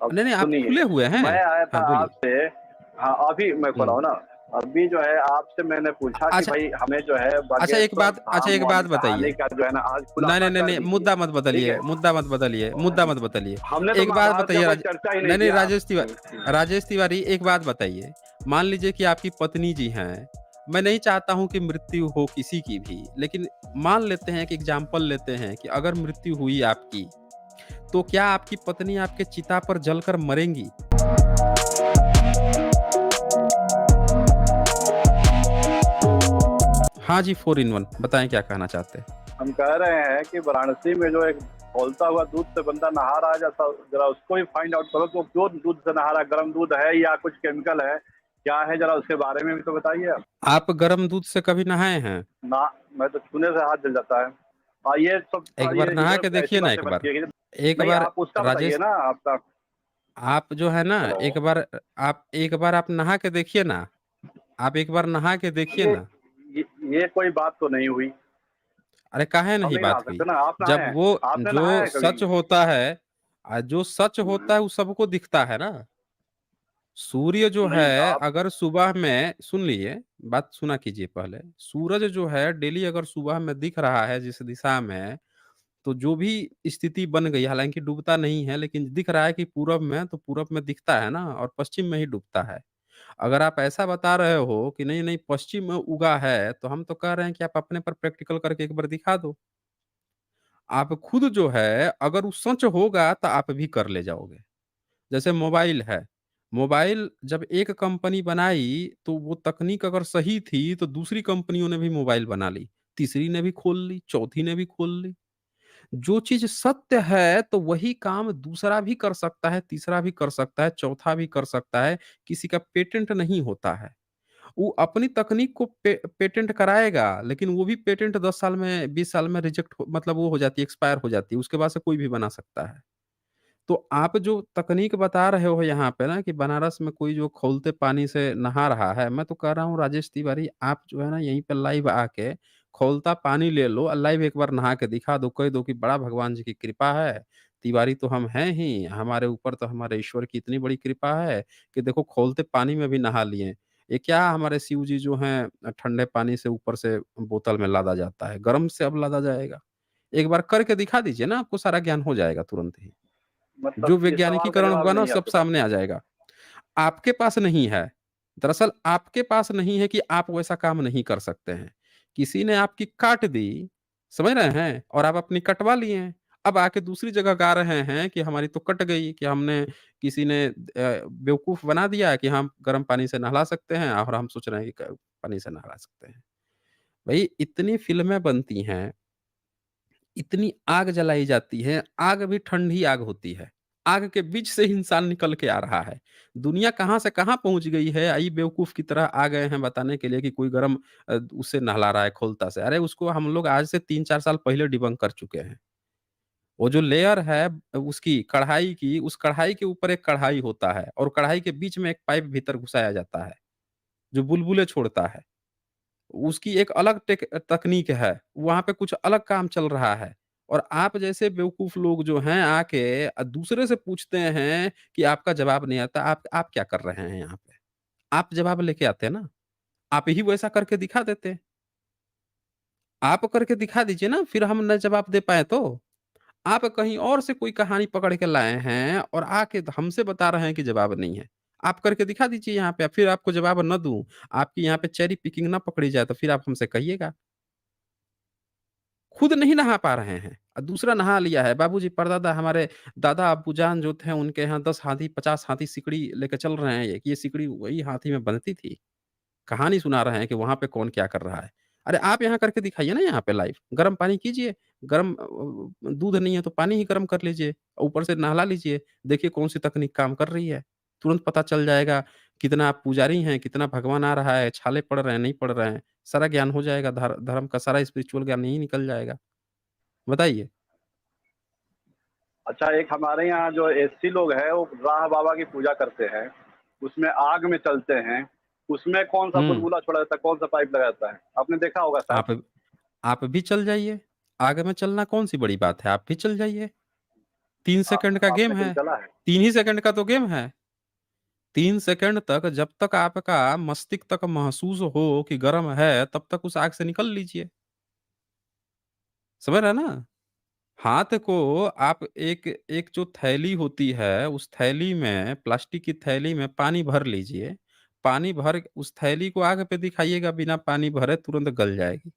अब नहीं, नहीं, आप सुनिए, खुले हुए हैं? मैं आया था हाँ, बोलिए। आपसे। हाँ, अभी मैं खोला हुँ। हूँ ना। अभी जो है आपसे मैंने पूछा कि अच्छा भाई हमें जो है अच्छा बागेश्वर धाम एक बात वाली बताइए। कहानी का जो है ना आज नहीं, खुलासा नहीं, नहीं, कर नहीं, दीजिए, ठीक है? मुद्दा मत बदलिए। हमने तो एक बात महाभारत का बताइए कोई चर्चा ही नहीं नहीं, नहीं, किया। राजेश तिवारी एक बात बताइए, मान लीजिए कि आपकी पत्नी जी हैं, मैं नहीं चाहता हूँ कि मृत्यु हो किसी की भी, लेकिन मान लेते हैं कि एग्ज़ाम्पल लेते हैं कि अगर मृत्यु हुई आपकी, तो क्या आपकी पत्नी आपके चिता पर जलकर मरेंगी? हाँ जी, 4 इन 1 बताएँ क्या कहना चाहते हैं? हम कह रहे हैं कि वाराणसी में जो एक खौलता हुआ दूध से बंदा नहा रहा है, जैसा जरा उसको ही फाइंड आउट करो कि वो क्यों दूध से नहा रहा है, गर्म दूध है या कुछ केमिकल है, क्या है जरा उसके बारे में भी तो बताइए आप। आप गरम दूध से कभी नहाए हैं? ना, मैं तो छूने से हाथ जल जाता है। ये सब एक ये बार नहा इधर के ऐसी देखिए ना बातें एक बनती बार। है कि एक नहीं, बार आप उसका बताइए राजेश ना आपका। आप जो है ना हेलो। एक बार आप नहा के देखिए ना। आप एक बार नहा के देखिए ये ना। ये ये कोई बात तो नहीं हुई। अरे काहे हम नहीं नहीं नहा बात सकते हुई? ना, आप नहाए जब हैं? वो आपने जो नहाया है कभी? सच होता है जो सच हम्म, होता है वो सबको दिखता है ना। सूर्य जो नहीं है आप। अगर सुबह में सुन लीजिए, बात सुना कीजिए पहले। सूरज जो है डेली अगर सुबह में दिख रहा है जिस दिशा में, तो जो भी स्थिति बन गई, हालाँकि डूबता नहीं है, लेकिन दिख रहा है कि पूरब में, तो पूरब में दिखता है ना और पश्चिम में ही डूबता है। अगर आप ऐसा बता रहे हो कि नहीं, नहीं पश्चिम में उगा है, तो हम तो कह रहे हैं कि आप अपने पर प्रैक्टिकल करके एक बार दिखा दो। आप खुद जो है अगर वो सच होगा तो आप भी कर ले जाओगे। जैसे मोबाइल है, मोबाइल जब एक कंपनी बनाई तो वो तकनीक अगर सही थी तो दूसरी कंपनियों ने भी मोबाइल बना ली, तीसरी ने भी खोल ली, चौथी ने भी खोल ली। जो चीज़ सत्य है तो वही काम दूसरा भी कर सकता है, तीसरा भी कर सकता है, चौथा भी कर सकता है, किसी का पेटेंट नहीं होता है। वो अपनी तकनीक को पेटेंट कराएगा, लेकिन वो भी पेटेंट 10 साल में, 20 साल में रिजेक्ट हो मतलब वो हो जाती है, एक्सपायर हो जाती है, उसके बाद से कोई भी बना सकता है। तो आप जो तकनीक बता रहे हो यहाँ पे ना कि बनारस में कोई जो खौलते पानी से नहा रहा है, मैं तो कह रहा हूँ राजेश तिवारी आप जो है ना यहीं पे लाइव आके खौलता पानी ले लो और लाइव एक बार नहा के दिखा दो, कह दो कि बड़ा भगवान जी की कृपा है, तिवारी तो हम हैं ही, हमारे ऊपर तो हमारे ईश्वर की इतनी बड़ी कृपा है कि देखो खौलते पानी में भी नहा लिए। ये क्या हमारे शिव जी जो हैं ठंडे पानी से ऊपर से बोतल में लादा जाता है, गरम से अब लादा जाएगा। एक बार करके दिखा दीजिए ना, आपको सारा ज्ञान हो जाएगा तुरंत ही। जो मतलब इस सवाल का वैज्ञानिकीकरण जवाब होगा ना नहीं है सब आपके पास? सामने आ जाएगा। आपके पास नहीं है। दरअसल आपके पास नहीं है कि आप वैसा काम नहीं कर सकते हैं। किसी ने आपकी काट दी, समझ रहे हैं? और आप अपनी कटवा लिए हैं। अब आके दूसरी जगह गा रहे हैं कि हमारी तो कट गई, कि हमने किसी ने बेवकूफ़ बना दिया कि हम गर्म पानी से नहला सकते हैं और हम सोच रहे हैं कि क पानी से नहला सकते हैं। भई इतनी फ़िल्में बनती हैं, इतनी आग जलाई जाती है, आग भी ठंडी आग होती है। आग के बीच से ही इंसान निकल के आ रहा है। दुनिया कहाँ से कहाँ पहुँच गई है, आई बेवकूफ़ की तरह आ गए हैं बताने के लिए कि कोई गरम उससे नहला रहा है खौलता से। अरे उसको हम लोग आज से 3-4 साल पहले डिबंक कर चुके हैं। वो जो लेयर है उसकी कढ़ाई की, उस कढ़ाई के ऊपर एक कढ़ाई होता है और कढ़ाई के बीच में एक पाइप भीतर घुसाया जाता है, जो बुलबुले छोड़ता है। उसकी एक अलग तकनीक है, वहाँ पे कुछ अलग काम चल रहा है और आप जैसे बेवकूफ़ लोग जो हैं आके दूसरे से पूछते हैं कि आपका जवाब नहीं आता, आप क्या कर रहे हैं यहाँ पे? आप जवाब लेके आते ना, आप ही वैसा करके दिखा देते। आप करके दिखा दीजिए ना, फिर हम ना जवाब दे पाएँ तो। आप कहीं और से कोई कहानी पकड़ के लाए हैं और आके हमसे बता रहे हैं कि जवाब नहीं है। आप करके दिखा दीजिए यहाँ पे, फिर आपको जवाब ना दूँ, आपकी यहाँ पे चेरी पिकिंग ना पकड़ी जाए तो फिर आप हमसे कहिएगा। खुद नहीं नहा पा रहे हैं दूसरा नहा लिया है। बाबूजी परदादा हमारे दादा अब्बूजान जो थे उनके यहाँ 10 हाथी 50 हाथी सिकड़ी लेके चल रहे हैं ये सिकड़ी वही हाथी में बंधती थी। कहानी सुना रहे हैं कि वहाँ पे कौन क्या कर रहा है। अरे आप यहाँ करके दिखाइए ना यहाँ पे लाइव, गरम पानी कीजिए, गरम दूध नहीं है तो पानी ही गरम कर लीजिए, ऊपर से नहला लीजिए, देखिए कौन-सी तकनीक काम कर रही है। तुरंत पता चल जाएगा कितना आप पुजारी हैं, कितना भगवान आ रहा है, छाले पड़ रहे हैं, नहीं पड़ रहे हैं, सारा ज्ञान हो जाएगा धर्म का सारा स्पिरिचुअल ज्ञान यहीं निकल जाएगा। बताइए? अच्छा, एक हमारे यहाँ जो एससी लोग हैं वो राह बाबा की पूजा करते हैं, उसमें आग में चलते हैं, उसमें कौन-सा हुँ, बुलबुला छोड़ा जाता है, कौन-सा पाइप लगाया जाता है? आपने देखा होगा शायद। आप आप भी चल जाइए, आग में चलना कौन-सी बड़ी बात है, आप भी चल जाइए। 3 सेकंड का आपने गेम कभी है। चला है? 3 ही सेकंड का तो गेम है। 3 सेकंड तक जब तक आपका मस्तिष्क तक महसूस हो कि गर्म है, तब तक उस आग से निकल लीजिए। समझ रहे हैं ना? हाथ को आप एक एक जो थैली होती है, उस थैली में प्लास्टिक की थैली में पानी भर लीजिए। पानी भर उस थैली को आग पे दिखाइएगा बिना पानी भरे तुरंत गल जाएगी।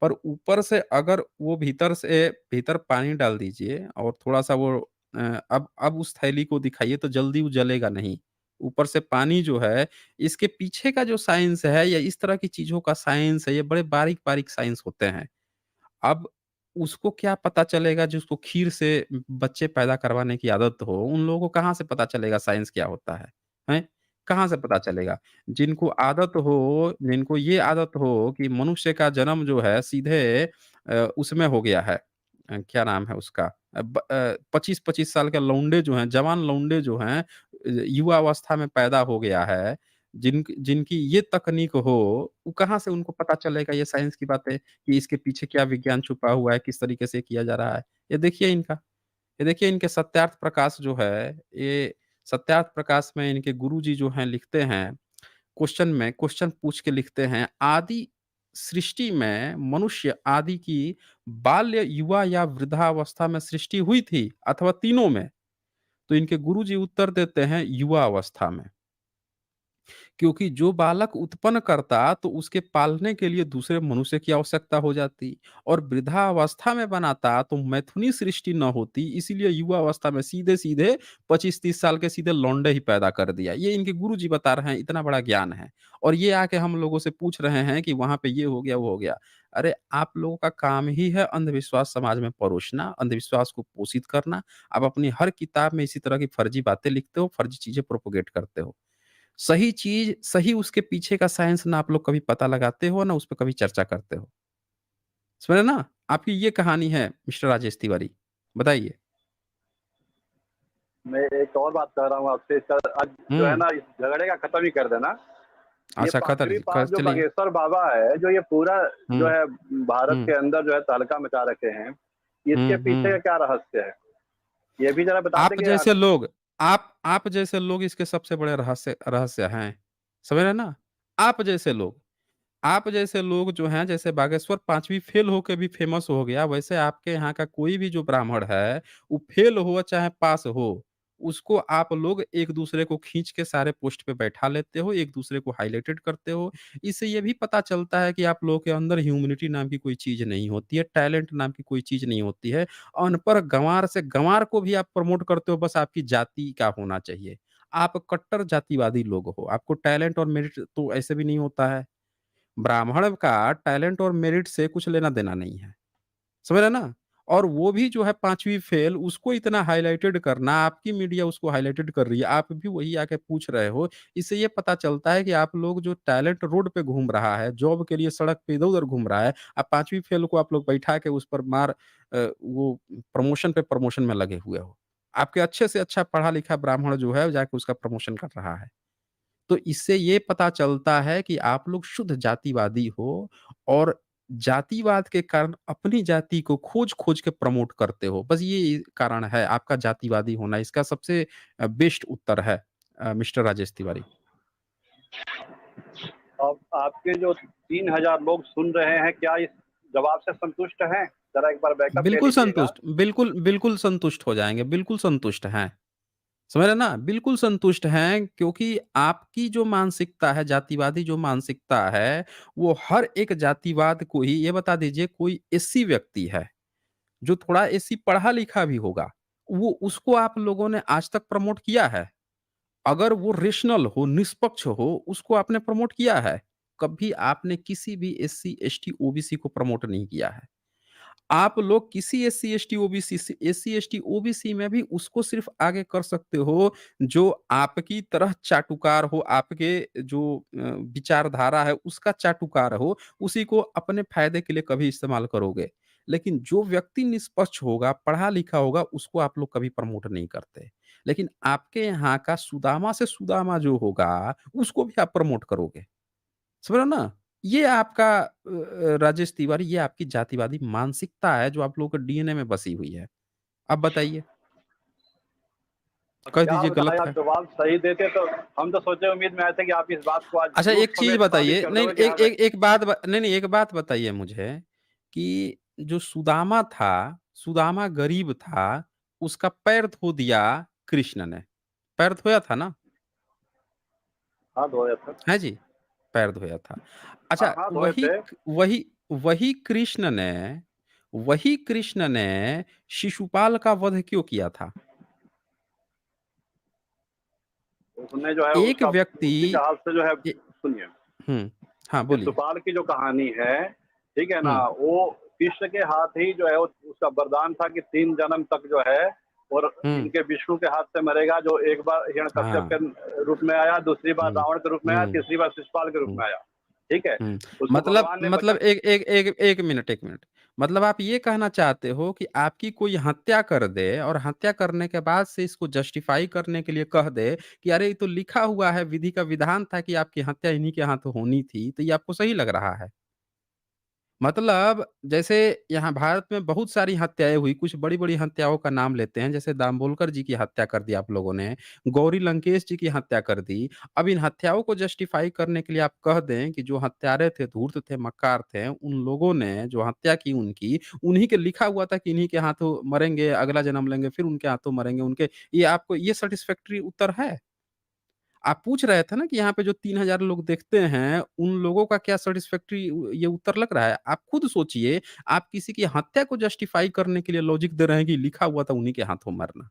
पर ऊपर से अगर वो भीतर पानी डाल दीजिए और थोड़ा-सा वो अब उस थैली को दिखाइए तो जल्दी वो जलेगा नहीं। ऊपर से पानी जो है, इसके पीछे का जो साइंस है या इस तरह की चीज़ों का साइंस है, ये बड़े बारीक-बारीक साइंस होते हैं। अब उसको क्या पता चलेगा जिसको खीर से बच्चे पैदा करवाने की आदत हो, उन लोगों को कहाँ से पता चलेगा साइंस क्या होता है? हैं? कहाँ से पता चलेगा? जिनको ये आदत हो कि मनुष्य का जन्म जो है सीधे उसमें हो गया है क्या नाम है उसका? 25-25 साल के लौंडे जो हैं, जवान लौंडे जो हैं युवा अवस्था में पैदा हो गया है, जिनकी ये तकनीक हो, वो कहाँ से उनको पता चलेगा ये साइंस की बातें? कि इसके पीछे क्या विज्ञान छुपा हुआ है, किस तरीके से किया जा रहा है। ये देखिए इनके सत्यार्थ प्रकाश जो है, ये सत्यार्थ प्रकाश में इनके गुरुजी जो हैं लिखते हैं, क्वेश्चन पूछ के लिखते हैं, आदि सृष्टि में मनुष्य आदि की बाल्य, युवा या वृद्धावस्था में सृष्टि हुई थी अथवा तीनों में? तो इनके गुरुजी उत्तर देते हैं युवा अवस्था में। क्योंकि जो बालक उत्पन्न करता तो उसके पालने के लिए दूसरे मनुष्य की आवश्यकता हो जाती और वृद्धावस्था में बनाता तो मैथुनी सृष्टि न होती इसीलिए युवा अवस्था में सीधे सीधे 25-30 साल के सीधे लौंडे ही पैदा कर दिया। ये इनके गुरु जी बता रहे हैं, इतना बड़ा ज्ञान है। और ये आके हम लोगों से पूछ रहे हैं कि वहां पे ये हो गया वो हो गया। अरे आप लोगों का काम ही है अंधविश्वास समाज में परोसना, अंधविश्वास को पोषित करना। आप अपनी हर किताब में इसी तरह की फर्जी बातें लिखते हो, फर्जी चीजें प्रोपोगेट करते हो। सही चीज़, सही उसके पीछे का साइंस ना आप लोग कभी पता लगाते हो, ना उस पे कभी चर्चा करते हो। समझ रहे ना? आपकी ये कहानी है मिस्टर राजेश तिवारी। बताइए। मैं एक और बात कर रहा हूँ आपसे, इसका आज जो है हुँ। ना इस झगड़े का खत्म ही कर देना। ये अच्छा पाखरी कर पास जो चलिए। बागेश्वर बाबा है, जो ये पूरा जो हुँ, है भारत हुँ, के अंदर जो है तहलका मचा रखे हैं, इसके हुँ, पीछे का हुँ। क्या रहस्य है? ये भी ज़रा बता आप देंगे आप? जैसे लोग आप जैसे लोग इसके सबसे बड़े रहस्य रहस्य हैं। समझ रहे हैं ना? आप जैसे लोग। आप जैसे लोग जो हैं जैसे बागेश्वर 5वीं फेल होके भी फेमस हो गया, वैसे आपके यहाँ का कोई भी जो ब्राह्मण है, वो फेल हो चाहे पास हो, उसको आप लोग एक-दूसरे को खींच के सारे पोस्ट पे बैठा लेते हो, एक-दूसरे को हाइलाइटेड करते हो। इससे ये भी पता चलता है कि आप लोगों के अंदर ह्यूमैनिटी नाम की कोई चीज़ नहीं होती है, टैलेंट नाम की कोई चीज़ नहीं होती है। अनपढ़ गँवार से गँवार को भी आप प्रमोट करते हो, बस आपकी जाति का होना चाहिए। आप कट्टर जातिवादी लोग हो, आपको टैलेंट और मेरिट तो ऐसे भी नहीं होता है। ब्राह्मण का टैलेंट और मेरिट से कुछ लेना-देना नहीं है। समझ रहे हैं ना? और वो भी जो है 5वीं फेल उसको इतना हाइलाइटेड करना, आपकी मीडिया उसको हाइलाइटेड कर रही है, आप भी वही आके पूछ रहे हो। इससे ये पता चलता है कि आप लोग जो टैलेंट रोड पे घूम रहा है, जॉब के लिए सड़क पे इधर-उधर घूम रहा है, आप 5वीं फेल को आप लोग बैठा के उस पर वो प्रमोशन पे प्रमोशन में लगे हुए हो। आपके अच्छे से अच्छा पढ़ा-लिखा ब्राह्मण जो है, जाके उसका प्रमोशन कर रहा है। तो इससे ये पता चलता है कि आप लोग शुद्ध जातिवादी हो और जातिवाद के कारण अपनी जाति को खोज-खोज के प्रमोट करते हो। बस ये कारण है आपका जातिवादी होना। इसका सबसे बेस्ट उत्तर है मिस्टर राजेश तिवारी। अब आपके जो 3000 लोग सुन रहे हैं, क्या इस जवाब से संतुष्ट हैं? ज़रा एक बार बैकअप ले बिल्कुल लीजिएगा। संतुष्ट, बिल्कुल संतुष्ट हो जाएँगे, बिल्कुल संतुष्ट हैं। समझ रहे हैं ना? बिल्कुल संतुष्ट हैं क्योंकि आपकी जो मानसिकता है, जातिवादी जो मानसिकता है, वो हर एक जातिवाद को ही ये बता दीजिए कोई एससी व्यक्ति है जो थोड़ा एसी पढ़ा-लिखा भी होगा, वो उसको आप लोगों ने आज तक प्रमोट किया है? अगर वो रेशनल हो, निष्पक्ष हो, उसको आपने प्रमोट किया है? कभी आपने किसी भी एससी, एसटी, ओबीसी को प्रमोट नहीं किया है। आप लोग किसी एससी, एसटी, ओबीसी से एससी, एसटी, ओबीसी में भी उसको सिर्फ़ आगे कर सकते हो, जो आपकी तरह चाटुकार हो, आपके जो विचारधारा है, उसका चाटुकार हो, उसी को अपने फ़ायदे के लिए कभी इस्तेमाल करोगे। लेकिन जो व्यक्ति निष्पक्ष होगा, पढ़ा-लिखा होगा, उसको आप लोग कभी प्रमोट नहीं करते। लेकिन आपके यहाँ का सुदामा से सुदामा जो होगा, उसको भी आप प्रमोट करोगे। समझ रहे हो ना? ये आपका राजेश तिवारी ये आपकी जातिवादी मानसिकता है जो आप लोगों के डीएनए में बसी हुई है। अब बताइए? कह क्या दीजिए बताएं, गलत आप है। जवाब सही देते तो हम तो सोचे, उम्मीद में आए थे कि आप इस बात को आज अच्छा प्रूफ एक चीज़ समेत साबित बताइए, कर नहीं दोगे कि हाँ एक भाई। एक एक बात ब नहीं, नहीं एक बात बताइए मुझे कि जो सुदामा था, सुदामा गरीब था, उसका पैर धो दिया कृष्ण ने। पैर धोया था ना? हाँ, 2000 हैं जी? पैर धोया था। हाँ अच्छा हाँ, धोए थे। वही वही कृष्ण ने शिशुपाल का वध क्यों किया था? उसने जो है एक उसका व्यक्ति उसी के हाथ से जो है, ए सुनिए, हुँ, हाँ बोलिए। शिशुपाल की जो कहानी है, ठीक है ना, हुँ, वो कृष्ण के हाथ ही जो है उसका वरदान था कि 3 जन्म तक जो है, और हुँ, इनके विष्णु के हाथ से मरेगा, जो एक बार हिरण्यकश्यप हाँ, के रूप में आया, दूसरी बार हुँ, रावण के रूप में आया, हुँ, तीसरी बार शिशुपाल के रूप हुँ। में आया। ठीक है? हुँ। उसको मतलब भगवान ने मतलब बचा। एक एक एक 1 मिनट, 1 मिनट। मतलब आप ये कहना चाहते हो कि आपकी कोई हत्या कर दे और हत्या करने के बाद से इसको जस्टिफ़ाई करने के लिए कह दे कि अरे ये तो लिखा हुआ है, विधि का विधान था कि आपकी हत्या इन्हीं के हाथों होनी थी, तो ये आपको सही लग रहा है? मतलब जैसे यहाँ भारत में बहुत सारी हत्याएँ हुई, कुछ बड़ी-बड़ी हत्याओं का नाम लेते हैं, जैसे दाभोलकर जी की हत्या कर दी आप लोगों ने, गौरी लंकेश जी की हत्या कर दी। अब इन हत्याओं को जस्टिफ़ाई करने के लिए आप कह दें कि जो हत्यारे थे, धूर्त थे, मक्कार थे, उन लोगों ने जो हत्या की उनकी, उन्हीं के लिखा हुआ था कि इन्हीं के हाथों मरेंगे, अगला जन्म लेंगे, फिर उनके हाथों मरेंगे, उनके ये आपको ये सैटिस्फैक्टरी उत्तर है? आप पूछ रहे थे ना कि यहाँ पे जो 3000 लोग देखते हैं, उन लोगों का क्या सैटिस्फैक्टरी ये उत्तर लग रहा है? आप खुद सोचिए, आप किसी की हत्या को जस्टिफ़ाई करने के लिए लॉजिक दे रहे हैं कि लिखा हुआ था उन्हीं के हाथों मरना।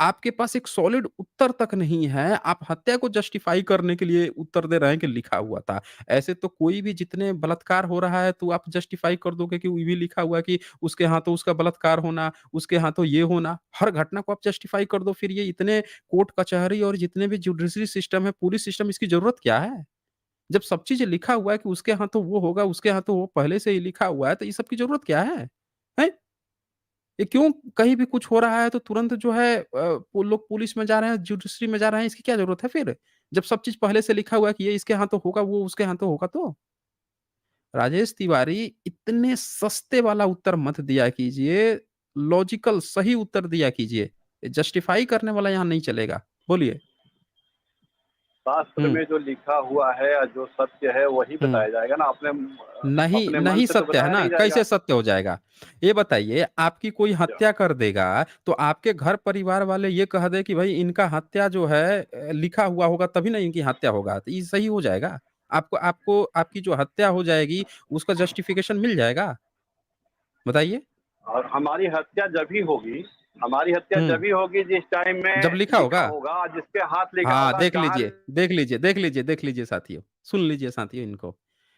आपके पास एक सॉलिड उत्तर तक नहीं है, आप हत्या को जस्टिफ़ाई करने के लिए उत्तर दे रहे हैं कि लिखा हुआ था। ऐसे तो कोई भी जितने बलात्कार हो रहा है तो आप जस्टिफ़ाई कर दोगे कि ये भी लिखा हुआ है कि उसके हाथों उसका बलात्कार होना, उसके हाथों ये होना। हर घटना को आप जस्टिफ़ाई कर दो, फिर ये इतने कोर्ट कचहरी और जितने भी जुडिशरी सिस्टम है, पुलिस सिस्टम, इसकी ज़रूरत क्या है? जब सब चीज़ लिखा हुआ है कि उसके हाथों वो होगा, उसके हाथों वो पहले से ही लिखा हुआ है, तो ये सब की ज़रूरत क्या है? हैं? ये क्यों कहीं भी कुछ हो रहा है तो तुरंत जो है वो लोग पुलिस में जा रहे हैं, जुडिशरी में जा रहे हैं, इसकी क्या ज़रूरत है फिर? जब सब चीज़ पहले से लिखा हुआ है कि ये इसके हाथों होगा, वो उसके हाथों होगा तो? राजेश तिवारी इतने सस्ते वाला उत्तर मत दिया कीजिए, लॉजिकल सही उत्तर दिया कीजिए। जस्टिफाई करने वाला यहाँ नहीं चलेगा। बोलिए। शास्त्र हुँ, में जो लिखा हुआ है या जो सत्य है वही हुँ। बताया जाएगा ना, नहीं, अपने मन नहीं से तो सत्य है बताया ना, नहीं जाएगा। कैसे सत्य हो जाएगा? ये बताइए आपकी कोई हत्या कर देगा, तो आपके घर परिवार वाले ये कह दें कि भई इनका हत्या जो है लिखा हुआ होगा तभी ना इनकी हत्या होगा, तो ये सही हो जाएगा? आपको आपको आपकी जो हत्या हो जाएगी, उसका जस्टिफिकेशन मिल जाएगा? बताइए? और हमारी हत्या हुँ, जभी होगी जिस टाइम जब में लिखा लिखा होगा? होगा, जिसके हाथ लिखा हाँ, होगा, देख जहाँ। लीजिए, देख लीजिए, देख लीजिए, देख लीजिए साथियों, सुन लीजिए साथियों इनको।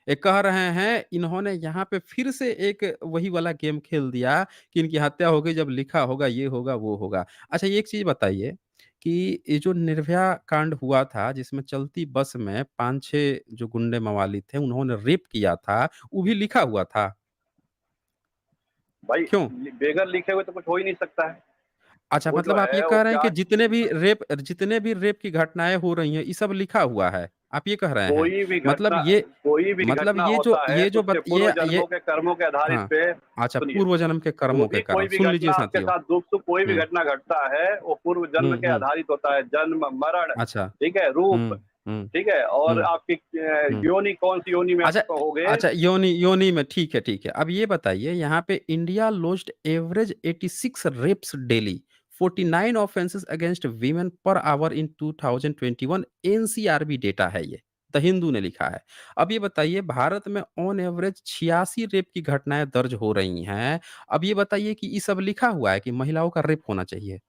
ये कह रहे हैं इन्होंने यहाँ पे फिर से एक वही वाला गेम खेल दिया कि इनकी हत्या हो गई जब लिखा होगा, ये होगा, वो होगा। अच्छा ये एक चीज़ बताइए कि ये जो निर्भया कांड हुआ था जिसमें चलती बस में 5-6 जो गुंडे मवाली थे उन्होंने रेप किया था, वो भी लिखा हुआ था। भाई, क्यों? बेगर लिखे हुए तो कुछ हो ही नहीं सकता है। अच्छा वो जो मतलब आप ये है वो कह रहे हैं क्या, कि जितने भी रेप की घटनाएँ हो रही हैं, ये सब लिखा हुआ है। आप ये कह रहे हैं। कोई भी मतलब घटना ये कोई भी मतलब घटना होता है ये तो जो उसके बत पूर्व ये जन्मों के कर्मों के आधारित हाँ। पे, अच्छा सुनिए, पूर्व जन्म के जो कर्मों के भी कोई कारण। भी सुन लीजिए घटना आपके साथियों। साथ दुख सुख कोई भी हुँ, घटना घटता है वो पूर्व जन्म हुँ, के हुँ। आधारित होता है, जन्म मरण, अच्छा। ठीक है, हुँ, रूप, हुँ, ठीक है, और हुँ, आपकी हुँ। योनि कौन सी योनि में आप अच्छा होगे। अच्छा योनि में ठीक है, ठीक है। अब ये बताइए यहाँ पे India lost average 86 rapes daily, 49 offences against women per hour in 2021 NCRB data है ये। द हिंदू ने लिखा है। अब ये बताइए भारत में ऑन एवरेज 86 रेप की घटनाएँ दर्ज हो रही हैं। अब ये बताइए कि ये सब लिखा हुआ है कि महिलाओं का रेप होना चाहिए।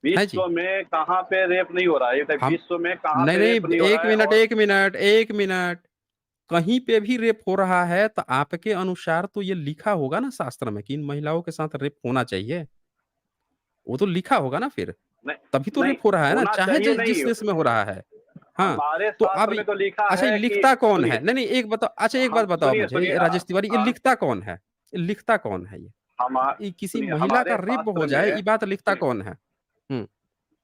है जी? विश्व में कहाँ पे रेप नहीं हो रहा है, ये बताइए, हम विश्व में कहाँ नहीं, पे नहीं रेप नहीं हो 1 रहा है, मिनट, और 1 मिनट, 1 मिनट। कहीं पे भी रेप हो रहा है तो आपके अनुसार तो ये लिखा होगा ना शास्त्र में कि इन महिलाओं के साथ रेप होना चाहिए। वो तो लिखा होगा ना फिर, तभी नहीं तो नहीं, रेप हो रहा है ना, होना चाहे चाहिए जिस नहीं, देश में हो रहा है। हाँ, हमारे तो अब शास्त्र में तो लिखा अच्छा ये है कि, लिखता कौन है? सुनिए, नहीं, नहीं एक बताओ अच्छा एक हम बात बताओ सुनिए मुझे सुनिए ये राजेश तिवारी ये लिखता कौन है? ये लिखता कौन है ये? हमा ये किसी सुनिए, महिला का हमारे रेप शास्त्र हो जाए, में, ये बात लिखता सुनिए, कौन है? हुँ,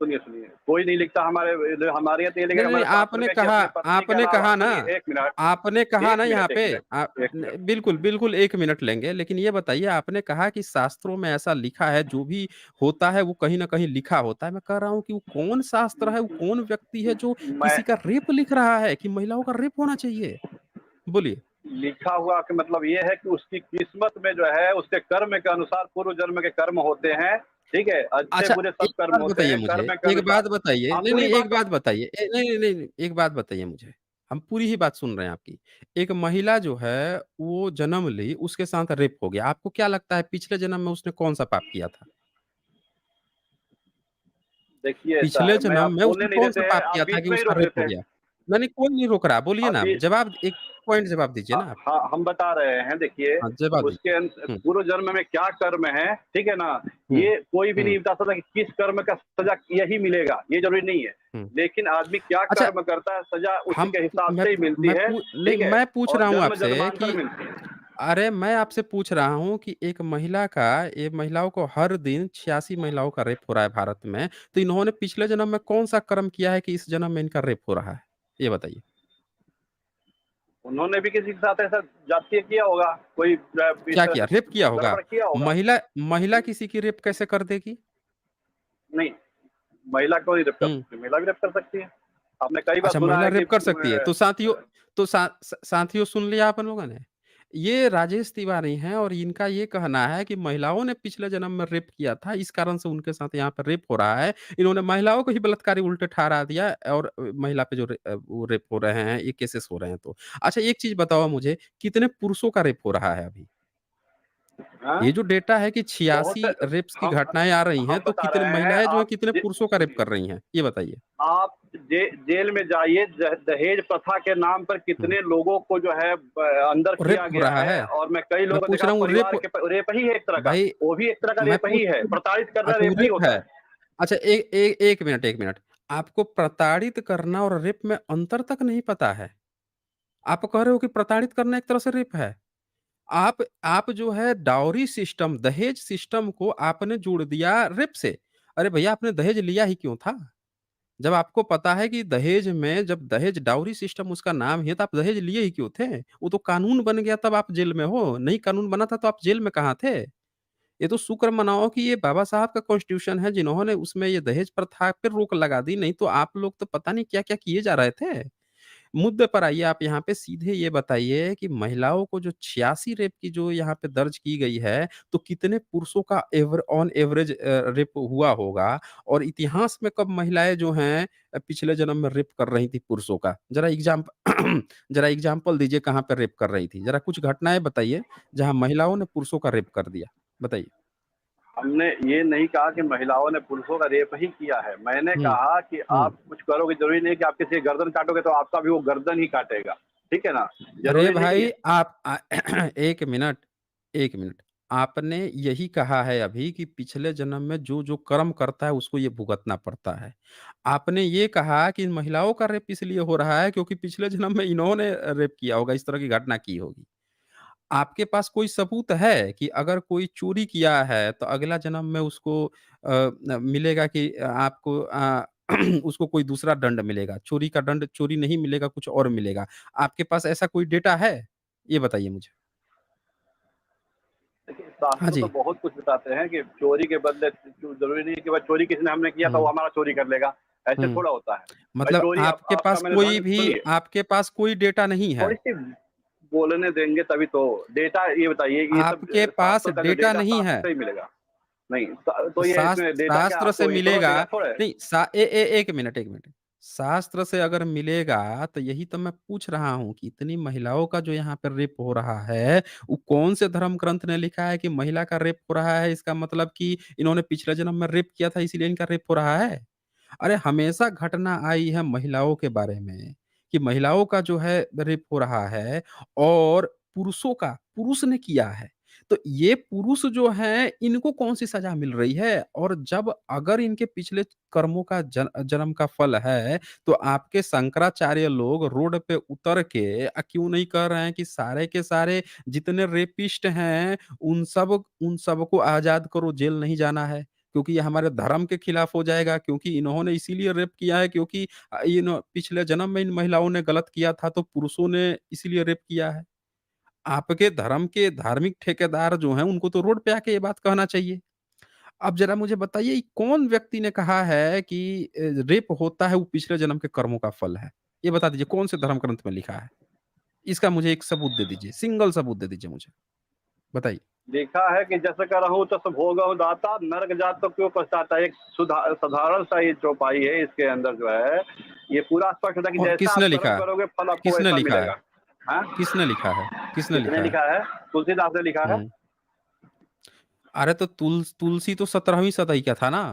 सुनिए, सुनिए, कोई नहीं लिखता हमारे यहाँ तो ये नहीं, लिखेगा नहीं, हमारे शास्त्रों में कि अपनी पत्नी के अलावा सुनिए 1 मिनट, आपने कहा 1 ना यहाँ मिनट, 1 पे मिनट, 1 मिनट। बिल्कुल, बिल्कुल 1 मिनट लेंगे, लेकिन ये बताइए आपने कहा कि शास्त्रों में ऐसा लिखा है, जो भी होता है वो कहीं न कहीं लिखा होता है। मैं कह रहा हूँ कि वो कौन शास्त्र है, वो कौन व्यक्ति है जो मैं किसी का रेप लिख रहा है कि महिलाओं का रेप होना चाहिए? बोलिए। लिखा हुआ कि मतलब ये है कि उसकी किस्मत में जो है उसके कर्म के अनुसार पूर्व जन्म के कर्म होते हैं, ठीक है? अच्छा, अच्छे-बुरे एक सब कर्म बात होते बताइए हैं, मुझे, कर्म के एक अनुसार। बात बताइए आप नहीं, नहीं, पूरी एक बात बात बताइए नहीं, नहीं, नहीं, नहीं, एक बात बताइए मुझे। हम पूरी ही बात सुन रहे हैं आपकी। एक महिला जो है, वो जन्म ली, उसके साथ रेप हो गया। आपको क्या लगता है पिछले जन्म में उसने कौन-सा पाप किया था? देखिए ऐसा पिछले है, मैं जन्म आप में बोलने उसने नहीं कौन-सा देते हैं, पाप आप किया था बीच कि में ही उसका रोक रेप देते हो हैं। गया? नहीं, नहीं, कोई नहीं रोक रहा, बोलिए ना। अभी जवाब एक पॉइंट जवाब दीजिए ना आप। हाँ, हम बता रहे हैं देखिए, हाँ, जवाब उसके दीजिए। हुँ, पूर्व जन्म में क्या कर्म है, ठीक है ना? हुँ, ये कोई भी हुँ, नहीं बता सकता कि किस कर्म का सज़ा यही मिलेगा, ये ज़रूरी नहीं है। हुँ। लेकिन आदमी क्या अच्छा, कर्म करता है, सज़ा उसी हम के हिसाब मैं से ही मिलती मैं है, पू नहीं, ठीक है? मैं पूछ और रहा हूँ आपसे जन्म-जन्मांतर कि मिलती है। अरे! मैं आपसे पूछ रहा हूँ कि एक महिला का ये महिलाओं को हर दिन 86 महिलाओं का रेप हो रहा है भारत में, तो इन्होंने पिछले जन्म में कौन-सा कर्म किया है कि इस जन्म में इनका रेप हो रहा है? ये बताइए। उन्होंने भी किसी के साथ ऐसा जातीय किया होगा, कोई जो है इस क्या किया? रेप किया होगा। गड़बड़ किया होगा। महिला महिला किसी की रेप कैसे कर देगी? नहीं, महिला को नहीं रेप कर हुँ। सकती, महिला भी रेप कर सकती है। आपने कई बार अच्छा, सुना महिला है कि रेप कर सकती है। तो साथियों तो साथियों सुन लिया आप लोगों ने? ये राजेश तिवारी हैं और इनका ये कहना है कि महिलाओं ने पिछले जन्म में रेप किया था, इस कारण से उनके साथ यहाँ पे रेप हो रहा है। इन्होंने महिलाओं को ही बलात्कारी उल्टे ठहरा दिया और महिला पे जो वो रेप हो रहे हैं, ये केसेस हो रहे हैं तो। अच्छा एक चीज़ बताओ मुझे, कितने पुरुषों का रेप हो रहा है अभी? हाँ, ये जो डेटा है कि बहुत 86 से रेप्स की हम घटनाएँ आ रही हैं, हम तो बता कितने रहे हैं महिलाएँ जो हैं, आप कितने जे पुरुषों का रेप सुनिए, कर रही हैं? ये बताइए। आप जेल में जाइए, दहेज प्रथा के नाम पर हुँ। कितने लोगों को जो है अंदर रेप किया हो गया रहा है है? और मैं कई मैं लोगों को पूछ देखा रहा हूँ परिवार के रेप ही है एक तरह का, भाई वो भी एक तरह का मैं रेप पूछ ही है, रहा हूँ प्रताड़ित करना अच्छा वो रेप ही रेप होता है। है। अच्छा 1 मिनट, 1 मिनट। आपको प्रताड़ित करना और रेप में अंतर तक नहीं पता है? आप कह रहे हो कि प्रताड़ित करना एक तरह से रेप है। आप जो है डाउरी सिस्टम, दहेज सिस्टम को आपने जोड़ दिया रेप से। अरे भैया आपने दहेज लिया ही क्यों था? जब आपको पता है कि दहेज में जब दहेज डाउरी सिस्टम उसका नाम ही है, तो आप दहेज लिए ही क्यों थे? वो तो कानून बन गया तब आप जेल में हो, नहीं कानून बना था तो आप जेल में कहाँ थे? ये तो शुक्र मनाओ कि ये बाबा साहब का कॉन्स्टिट्यूशन है जिन्होंने उसमें ये दहेज प्रथा पे रोक लगा दी, नहीं तो आप लोग तो पता नहीं क्या-क्या किए जा रहे थे। मुद्दे पर आइए आप यहाँ पे सीधे ये बताइए कि महिलाओं को जो 86 रेप की जो यहाँ पे दर्ज की गई है, तो कितने पुरुषों का ऑन एवरेज रेप हुआ होगा? और इतिहास में कब महिलाएँ जो हैं पिछले जन्म में रेप कर रही थी पुरुषों का? ज़रा एग्ज़ाम्पल दीजिए कहाँ पे रेप कर रही थी? ज़रा कुछ घटनाएँ बताइए, जहाँ महिलाओं ने पुरुषों का रेप कर दिया? बताइए। हमने ये नहीं कहा कि महिलाओं ने पुरुषों का रेप ही किया है। मैंने हुँ, कहा कि हुँ। आप कुछ करोगे, ज़रूरी नहीं है कि आप किसी की गर्दन काटोगे तो आपका भी वो गर्दन ही काटेगा। ठीक है ना? अरे ज़रूरी नहीं भाई है। 1 मिनट, 1 मिनट। आपने यही कहा है अभी कि पिछले जन्म में जो-जो कर्म करता है उसको ये भुगतना पड़ता है। आपने ये कहा कि महिलाओं का रेप इसलिए हो रहा है क्योंकि पिछले जन्म में इन्होंने रेप किया होगा, इस तरह की घटना की होगी। आपके पास कोई सबूत है कि अगर कोई चोरी किया है तो अगला जन्म में उसको मिलेगा कि आपको उसको कोई दूसरा दंड मिलेगा, चोरी का दंड चोरी नहीं मिलेगा, कुछ और मिलेगा। आपके पास ऐसा कोई डेटा है? ये बताइए मुझे। देखिए, हाँ शास्त्र तो जी। बहुत कुछ बताते हैं कि चोरी के बदले ज़रूरी नहीं है कि भाई चोरी किसी ने हमने किया तो वो हुँ, हमारा चोरी कर लेगा, ऐसे हुँ। थोड़ा होता है। भाई मतलब चोरी आप आपका मैंने उदाहरण सुनिए, आपके पास कोई डेटा नहीं है। थोड़ी-सी बोलने देंगे तभी तो। डेटा ये बताइए कि ये सब आपके पास शास्त्र का जो डेटा डेटा नहीं शास्त्र है। से ही मिलेगा। नहीं, तो ये इसमें डेटा क्या शास्त्र से आपको इसरो मिलेगा देगा थोड़े? नहीं 1 मिनट, 1 मिनट। शास्त्र से अगर मिलेगा तो यही तो मैं पूछ रहा हूँ कि इतनी महिलाओं का जो यहाँ पे रेप हो रहा है, वो कौन से धर्म ग्रंथ ने लिखा है कि महिला का रेप हो रहा है, इसका मतलब कि इन्होंने पिछले जन्म में रेप किया था इसीलिए इनका रेप हो रहा है? अरे हमेशा घटना आई है महिलाओं के बारे में, कि महिलाओं का जो है रेप हो रहा है और पुरुष ने किया है। तो ये पुरुष जो हैं इनको कौन-सी सज़ा मिल रही है? और जब अगर इनके पिछले कर्मों का जन्म का फल है, तो आपके शंकराचार्य लोग रोड पे उतर के क्यों नहीं कह रहे हैं कि सारे के सारे जितने रेपिस्ट हैं, उन सबको आज़ाद करो, जेल नहीं जाना है। क्योंकि ये हमारे धर्म के खिलाफ हो जाएगा, क्योंकि इन्होंने इसीलिए रेप किया है क्योंकि पिछले जन्म में इन महिलाओं ने गलत किया था, तो पुरुषों ने इसीलिए रेप किया है। आपके धर्म के धार्मिक ठेकेदार जो हैं, उनको तो रोड पे आके ये बात कहना चाहिए। अब ज़रा मुझे बताइए, कौन व्यक्ति ने कहा है कि रेप होता है वो पिछले जन्म के कर्मों का फल है? ये बता दीजिए, कौन से धर्म ग्रंथ में लिखा है? इसका मुझे एक सबूत दे दीजिए, सिंगल सबूत दे दीजिए मुझे, बताइए। देखा है कि जस करहूँ तस भोगहु दाता, नरक जात तो क्यों पछताता। एक साधारण सा ये चौपाई है, इसके अंदर जो है ये पूरा स्पष्ट होता है कि और जैसा आप किसने कर्म लिखा है? करोगे फल आपको किसने वैसा लिखा है? मिलेगा। हाँ, किसने लिखा है? किसने किसने लिखा है? लिखा है? तुलसीदास ने लिखा है। हुँ। अरे तो तुलसी तो 17वीं सदी का था ना?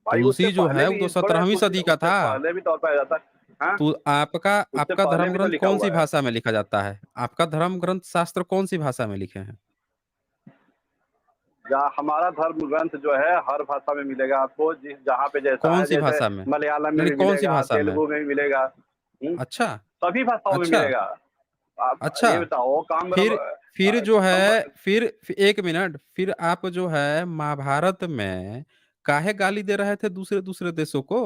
भाई उससे तुलसी जो पहले है वो भी तो थोड़ा 17वीं सदी का उससे था। पहले भी तौर पे आ जाता है। हाँ, तो आपका उससे आपका पहले धर्म भी तो ग्रंथ लिखा कौन-सी हुआ है। भाषा में लिखा जाता है? आपका धर्म ग्रंथ शास्त्र कौन-सी भाषा में लिखे हैं? जहाँ हमारा धर्म ग्रंथ जो है हर भाषा में मिलेगा आपको, जिस जहाँ पे जैसा है, कौन-सी जैसे भाषा में? मलयालम में नहीं, भी कौन-सी मिलेगा, भाषा में? तेलुगु में भी मिलेगा। अच्छा, सभी भाषाओं में अच्छा, मिलेगा। आप अच्छा। ये बताओ काम फिर फिर जो है कम। फिर 1 मिनट, फिर आप जो है महाभारत में काहे गाली दे रहे थे दूसरे-दूसरे देशों को?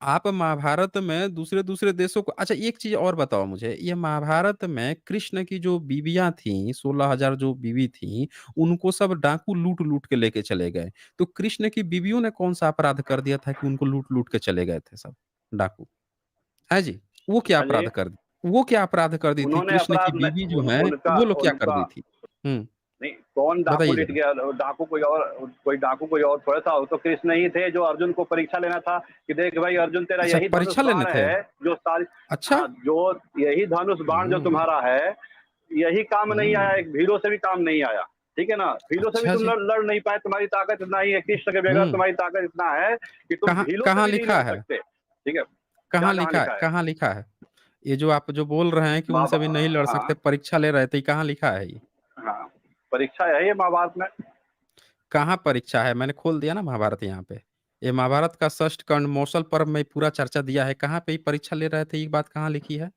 आप महाभारत में दूसरे-दूसरे देशों को अच्छा, एक चीज़ और बताओ मुझे, ये महाभारत में कृष्ण की जो बीवियाँ थीं, 16,000 जो बीवी थीं, उनको सब डाकू लूट-लूट के लेके चले गए। तो कृष्ण की बीवियों ने कौन-सा अपराध कर दिया था कि उनको लूट-लूट के चले गए थे सब डाकू? हैं जी? वो क्या हाँ जी, अपराध कर दी वो क्या अपराध कर दी थी? उन्होंने कृष्ण की अपराध न बीवी जो उन हैं, उनका वो लोग क्या कर उनका दी थी? हुँ, नहीं, कौन डाकू बताइए लेट ज़रा। गया? डाकू कोई डाकू कोई और थोड़ा था, वो तो कृष्ण ही थे जो अर्जुन को परीक्षा लेना था कि देख भाई अर्जुन, तेरा अच्छा, यही धनुष परीक्षा लेने बाण थे? है जो सारी। अच्छा? हाँ, जो यही धनुष बाण जो हुँ, तुम्हारा है, यही काम नहीं आया, हुँ। एक भीलों से भी काम नहीं आया। ठीक है ना? भीलों से भी अच्छा तुम जी। लड़ नहीं पाए, तुम्हारी ताकत इतना ही है, कृष्ण के बगैर हुँ। तुम्हारी ताकत इतना है कि तुम कहाँ भीलों से कहाँ भी नहीं लिखा लड़ है? सकते। ठीक है? क्या कहाँ कहाँ लिखा है लिखा है? कहाँ लिखा है? ये जो आप जो बोल रहे हैं कि माँ उनसे भी नहीं लड़ सकते, हाँ, परीक्षा ले रहे थे, ये कहाँ लिखा है ये? हाँ, परीक्षा है ये महाभारत में। कहाँ परीक्षा है? मैंने खोल दिया ना महाभारत यहाँ पे। ये महाभारत का षष्ठ कंड मौसल पर्व में पूरा चर्चा दिया है, कहाँ पे ये परीक्षा ले रहे थे, ये बात कहाँ लिखी है?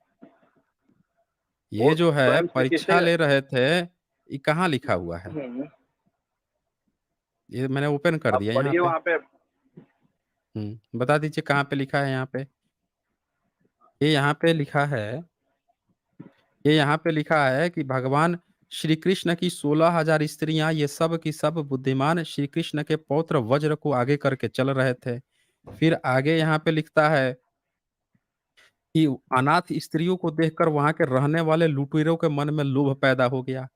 ये वो जो है स्वयं श्री परीक्षा कृष्ण। ले रहे थे, ये कहाँ लिखा हुआ है? ये मैंने ओपन कर आप दिया यहाँ पढ़िए पे। वहाँ पे। बता दीजिए कहाँ पे लिखा है यहाँ पे? ये यहाँ पे लिखा है ये यहाँ पे लिखा है कि भगवान श्री कृष्ण की 16,000 स्त्रियाँ, ये सब की सब बुद्धिमान श्री कृष्ण के पौत्र वज्र को आगे करके चल रहे थे। फिर आगे यहाँ पे लिखता है कि अनाथ स्त्रियों को देखकर वहाँ के रहने वाले लुटेरों के मन में लोभ पैदा हो गया।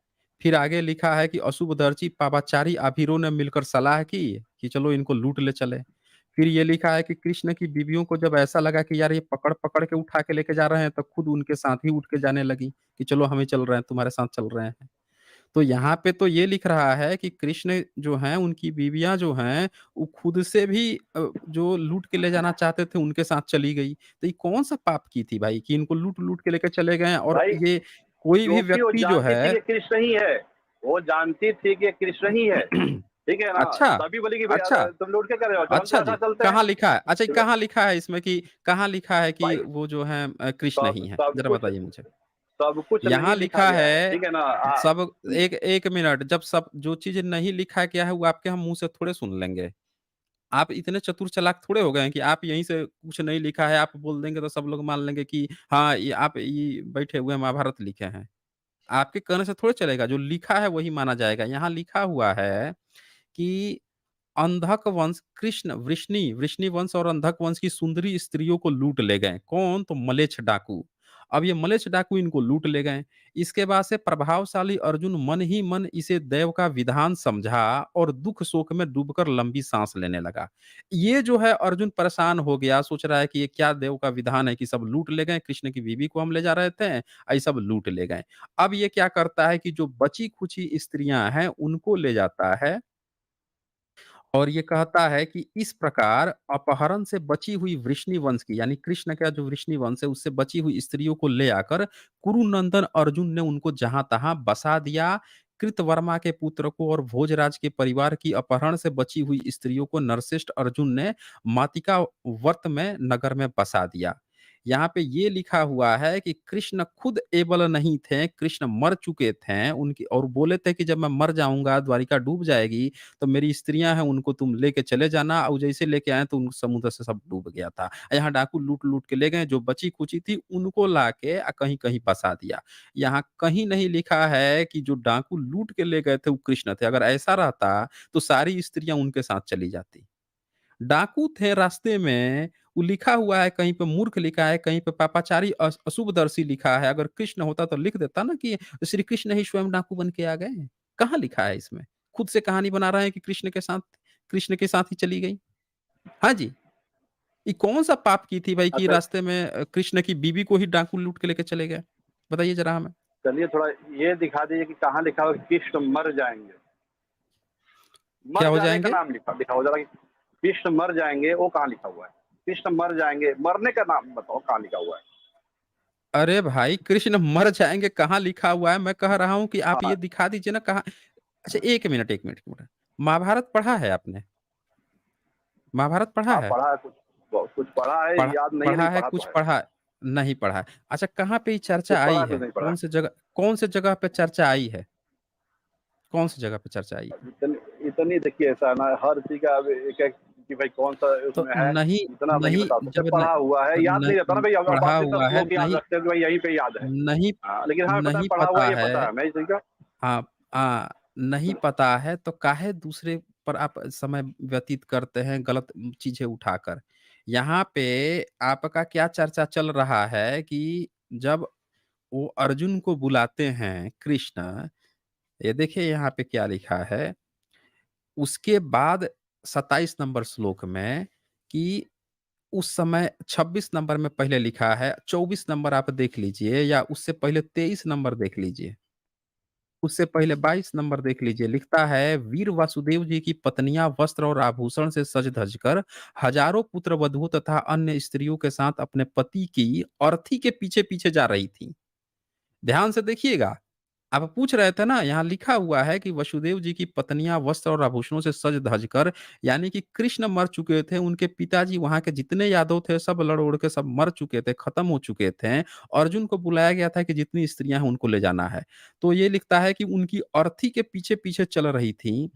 फिर आगे लिखा है कि अशुभदर्शी पापाचारी आभीरों ने मिलकर सलाह की कि चलो इनको लूट ले चले। फिर ये लिखा है कि कृष्ण की बीवियों को जब ऐसा लगा कि यार ये पकड़-पकड़ के उठा के लेके जा रहे हैं, तो खुद उनके साथ ही उठ के जाने लगी कि चलो हम ही चल रहे हैं, तुम्हारे साथ चल रहे हैं। तो यहाँ पे तो ये लिख रहा है कि कृष्ण जो हैं, उनकी बीवियाँ जो हैं, वो खुद से भी जो लूट के ले जाना चाहते थे, उनके साथ चली गई। तो ये कौन-सा पाप की थी भाई कि इनको लूट-लूट के लेके चले गए हैं और भाई ये कोई भी क्योंकि वो व्यक्ति जो जानती थी है कि कृष्ण ही है। वो जानती थी कि कृष्ण ही है। ठीक है ना? अच्छा, तभी बोली कि भैया अच्छा, तुम लूट के कर रहे हो, चलो हम अच्छा तुम्हारे जी। साथ चलते हैं। कहाँ लिखा है? अच्छा, ये ठीक है? कहाँ लिखा है इसमें कि कहाँ लिखा है कि भाई वो जो हैं कृष्ण सब ही हैं? सब ज़रा कुछ बताइए मुझे। सब कुछ यहाँ नहीं लिखा लिखा गया है। है ठीक है ना? सब एक 1 मिनट, जब सब जो चीज़ नहीं लिखा गया है वो आपके हम मुँह से थोड़े सुन लेंगे। आप इतने चतुर चालाक थोड़े हो गए हैं कि आप यहीं से कुछ नहीं लिखा है, आप बोल देंगे तो सब लोग मान लेंगे कि हाँ, ये आप ये बैठे हुए महाभारत लिखे हैं। आपके कहने से थोड़े चलेगा, जो लिखा है वही माना जाएगा। यहाँ लिखा हुआ है कि अंधक वंश कृष्ण वृष्णि वंश और अंधक वंश की सुंदरी स्त्रियों को लूट ले गए। कौन? तो मलेच्छ डाकू। अब ये मलेच्छ डाकू इनको लूट ले गए। इसके बाद से प्रभावशाली अर्जुन मन ही मन इसे दैव का विधान समझा और दुख शोक में डूबकर लंबी सांस लेने लगा। ये जो है अर्जुन परेशान हो गया, सोच रहा है कि ये क्या देव का विधान है कि सब लूट ले गए, कृष्ण की बीवी को हम ले जा रहे थे, ये सब लूट ले गए। अब ये क्या करता है कि जो बची-खुची स्त्रियाँ हैं, उनको ले जाता है और ये कहता है कि इस प्रकार अपहरण से बची हुई वृष्णि वंश की, यानी कृष्ण का जो वृष्णि वंश है उससे बची हुई स्त्रियों को ले आकर कुरुनंदन अर्जुन ने उनको जहां-तहां बसा दिया। कृतवर्मा के पुत्र को और भोजराज के परिवार की अपहरण से बची हुई स्त्रियों को नरश्रेष्ठ अर्जुन ने मातिका वर्त में नगर में बसा दिया। यहाँ पे ये लिखा हुआ है कि कृष्ण खुद एबल नहीं थे, कृष्ण मर चुके थे उनकी और बोले थे कि जब मैं मर जाऊँगा, द्वारिका डूब जाएगी, तो मेरी स्त्रियाँ हैं उनको तुम लेके चले जाना और जैसे लेके आए तो उन समुद्र से सब डूब गया था। यहाँ डाकू लूट-लूट के ले गए, जो बची-खुची थी उनको लाके कहीं-कहीं बसा दिया। यहाँ कहीं नहीं लिखा है कि जो डाकू लूट के ले गए थे वो कृष्ण थे, अगर ऐसा रहता तो सारी स्त्रियाँ उनके साथ चली जाती। डाकू थे रास्ते में, वो लिखा हुआ है कहीं पे मूर्ख लिखा है, कहीं पे पापाचारी अशुभदर्शी लिखा है। अगर कृष्ण होता तो लिख देता ना कि श्री कृष्ण ही स्वयं डाकू बन के आ गए। कहाँ लिखा है इसमें? खुद से कहानी बना रहे हैं कि कृष्ण के साथ ही चली गई। हाँ जी, ये कौन-सा पाप की थी भाई कि अच्छा, रास्ते में कृष्ण की बीवी को ही डाकू लूट के लेके चले गए? बताइए ज़रा हमें। चलिए थोड़ा ये दिखा दीजिए कि कहाँ लिखा हुआ है कि कृष्ण मर जाएँगे? क्या मर हो जाने का जाएँगे? नाम लिखा लिखा हुआ ज़रा कृष्ण मर जाएँगे, वो कहाँ लिखा हुआ है? कृष्ण मर जाएँगे, मरने का नाम बताओ कहाँ लिखा हुआ है? अरे भाई कृष्ण मर जाएँगे कहाँ लिखा हुआ है? मैं कह रहा हूँ कि आप ये हाँ, दिखा दीजिए ना कहाँ। अच्छा 1 मिनट, 1 मिनट, 1 मिनट। महाभारत पढ़ा है आपने? महाभारत पढ़ा हाँ, है? पढ़ा है कुछ पढ़ा है, पढ़ा याद नहीं है पढ़ा लेकिन है, पढ़ा तो कुछ है। पढ़ा नहीं पढ़ा है। अच्छा कहाँ पे ये कुछ चर्चा पढ़ा आई है, है? कुछ नहीं पढ़ा है। कौन-से जगह पे चर्चा आई है? कौन-सी जगह पे चर्चा आई है? इतनी इतनी देखिए ऐसा है ना हर चीज़ का अब एक-एक कि भाई कौन-सा तो उसमें है, नहीं इतना नहीं नहीं बता सकते। जब न पढ़ा हुआ है, याद नहीं रहता ना न भई अब पढ़ा बातें सब हुआ है, लोग याद नहीं रखते हैं कि भाई यहीं पे याद है। नहीं हाँ, लेकिन हमें पता है नहीं पढ़ा हुआ है, पता ये पता है। है, मैं इस चीज़ का हाँ, नहीं पता है तो काहे दूसरे पर आप समय व्यतीत करते हैं गलत चीज़ें उठाकर। यहाँ पे आपका क्या चर्चा चल रहा है कि जब वो अर्जुन को बुलाते हैं कृष्ण, ये देखिए यहाँ पे क्या लिखा है, उसके बाद 27 नंबर श्लोक में कि उस समय 26 नंबर में पहले लिखा है, 24 नंबर आप देख लीजिए या उससे पहले 23 नंबर देख लीजिए। उससे पहले 22 नंबर देख लीजिए, लिखता है वीर वासुदेव जी की पत्नियाँ वस्त्र और आभूषण से सज-धज कर हजारों पुत्र वधू तथा अन्य स्त्रियों के साथ अपने पति की अर्थी के पीछे-पीछे जा रही थीं। ध्यान से देखिएगा। आप पूछ रहे थे ना, यहाँ लिखा हुआ है कि वसुदेव जी की पत्नियाँ वस्त्र और आभूषणों से सज-धज कर यानी कि कृष्ण मर चुके थे, उनके पिताजी वहाँ के जितने यादव थे सब लड़-उड़ के सब मर चुके थे, खत्म हो चुके थे। अर्जुन को बुलाया गया था कि जितनी स्त्रियाँ हैं उनको ले जाना है। तो ये लिखता है कि उनकी अर्थी के पीछे-पीछे चल रही थीं।